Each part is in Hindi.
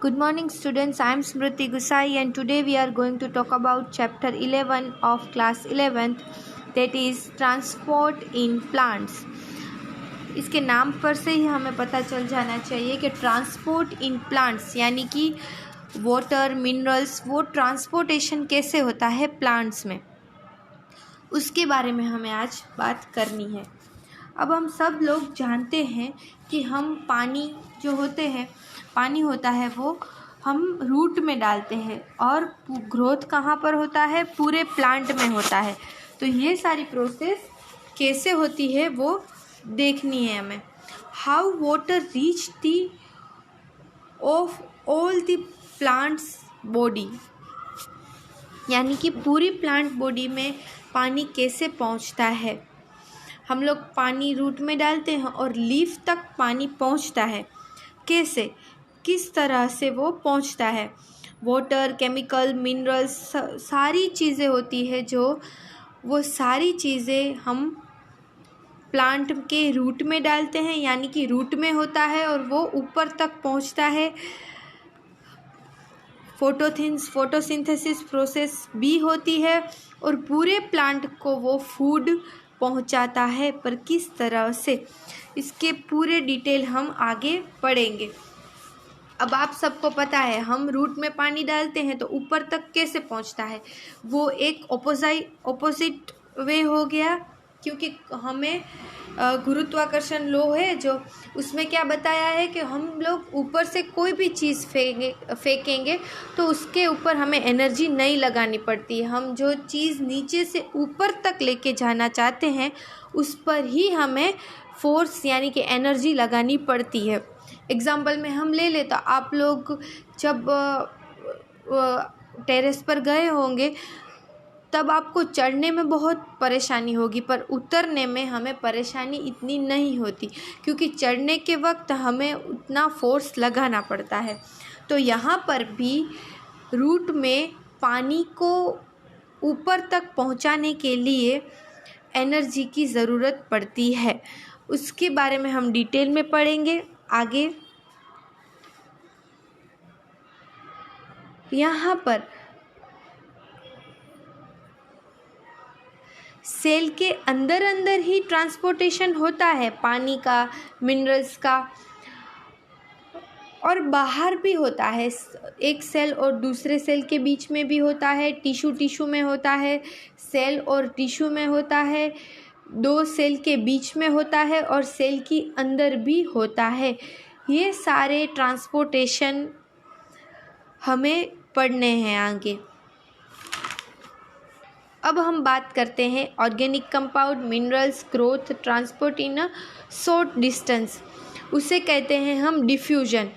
Good morning, students. I am Smriti Gusai, and today we are going to talk about chapter 11 of class 11th, that is transport in plants. इसके नाम पर से ही हमें पता चल जाना चाहिए कि ट्रांसपोर्ट इन प्लांट्स यानी कि वाटर, मिनरल्स, वो ट्रांसपोर्टेशन कैसे होता है प्लांट्स में, उसके बारे में हमें आज बात करनी है। अब हम सब लोग जानते हैं कि हम पानी होता है वो हम रूट में डालते हैं और ग्रोथ कहाँ पर होता है, पूरे प्लांट में होता है। तो ये सारी प्रोसेस कैसे होती है वो देखनी है हमें। How water reach the of all the plants body, यानी कि पूरी प्लांट बॉडी में पानी कैसे पहुंचता है। हम लोग पानी रूट में डालते हैं और लीफ तक पानी पहुंचता है, कैसे, किस तरह से वो पहुंचता है। वाटर, केमिकल, मिनरल्स, सारी चीज़ें होती है जो वो सारी चीज़ें हम प्लांट के रूट में डालते हैं, यानी कि रूट में होता है और वो ऊपर तक पहुंचता है। फोटोसिंथेसिस प्रोसेस भी होती है और पूरे प्लांट को वो फूड पहुंचाता है, पर किस तरह से, इसके पूरे डिटेल हम आगे पढ़ेंगे। अब आप सबको पता है हम रूट में पानी डालते हैं तो ऊपर तक कैसे पहुंचता है, वो एक ऑपोजिट वे हो गया, क्योंकि हमें गुरुत्वाकर्षण लॉ है जो उसमें क्या बताया है कि हम लोग ऊपर से कोई भी चीज़ फेंकेंगे तो उसके ऊपर हमें एनर्जी नहीं लगानी पड़ती है। हम जो चीज़ नीचे से ऊपर तक लेके जाना चाहते हैं उस पर ही हमें फोर्स यानी कि एनर्जी लगानी पड़ती है। एग्ज़ाम्पल में हम ले लें तो आप लोग जब टेरेस पर गए होंगे तब आपको चढ़ने में बहुत परेशानी होगी, पर उतरने में हमें परेशानी इतनी नहीं होती, क्योंकि चढ़ने के वक्त हमें उतना फोर्स लगाना पड़ता है। तो यहाँ पर भी रूट में पानी को ऊपर तक पहुँचाने के लिए एनर्जी की ज़रूरत पड़ती है। उसके बारे में हम डिटेल में पढ़ेंगे आगे। यहाँ पर सेल के अंदर ही ट्रांसपोर्टेशन होता है पानी का, मिनरल्स का, और बाहर भी होता है। एक सेल और दूसरे सेल के बीच में भी होता है, टिश्यू में होता है, सेल और टिश्यू में होता है, दो सेल के बीच में होता है और सेल की अंदर भी होता है। ये सारे ट्रांसपोर्टेशन हमें पढ़ने हैं आगे। अब हम बात करते हैं organic compound, minerals, growth, transport in a short distance, उसे कहते हैं हम डिफ्यूजन।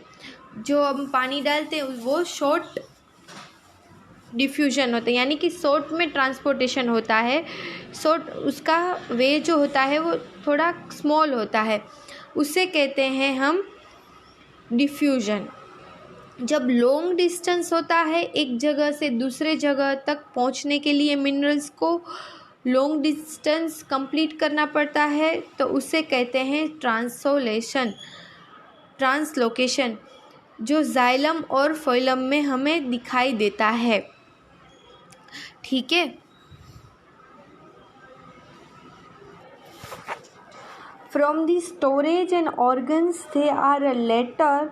जो हम पानी डालते हैं वो शॉर्ट डिफ्यूजन होता है, यानी कि शॉर्ट में ट्रांसपोर्टेशन होता है। शॉर्ट उसका वे जो होता है वो थोड़ा स्मॉल होता है, उसे कहते हैं हम डिफ्यूजन। जब लॉन्ग डिस्टेंस होता है, एक जगह से दूसरे जगह तक पहुंचने के लिए मिनरल्स को लॉन्ग डिस्टेंस कंप्लीट करना पड़ता है, तो उसे कहते हैं ट्रांसलोकेशन, जो जाइलम और फोइलम में हमें दिखाई देता है। ठीक है। From the storage and organs they are later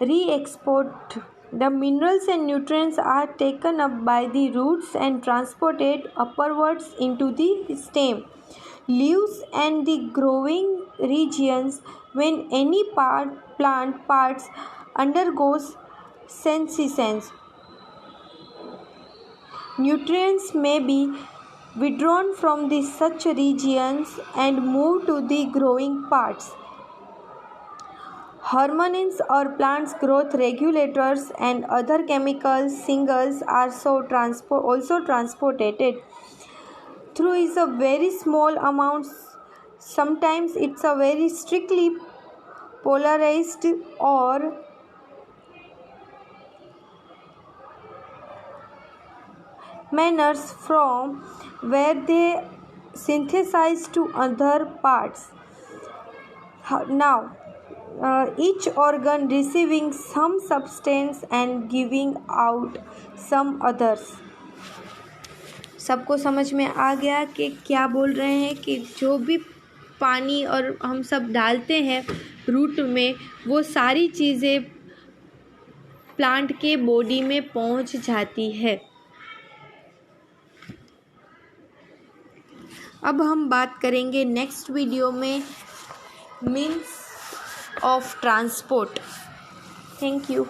re-export. The minerals and nutrients are taken up by the roots and transported upwards into the stem, leaves and the growing regions. When any plant parts undergoes senescence, nutrients may be withdrawn from the such regions and moved to the growing parts. Hormones or plants growth regulators and other chemical signals are also transported through is a very small amounts. Sometimes it's a very strictly polarized or manners from where they synthesize to other parts. Now each organ receiving some substance and giving out some others. सबको समझ में आ गया कि क्या बोल रहे हैं कि जो भी पानी और हम सब डालते हैं रूट में, वो सारी चीज़ें प्लांट के बॉडी में पहुंच जाती है। अब हम बात करेंगे नेक्स्ट वीडियो में means of transport. Thank you.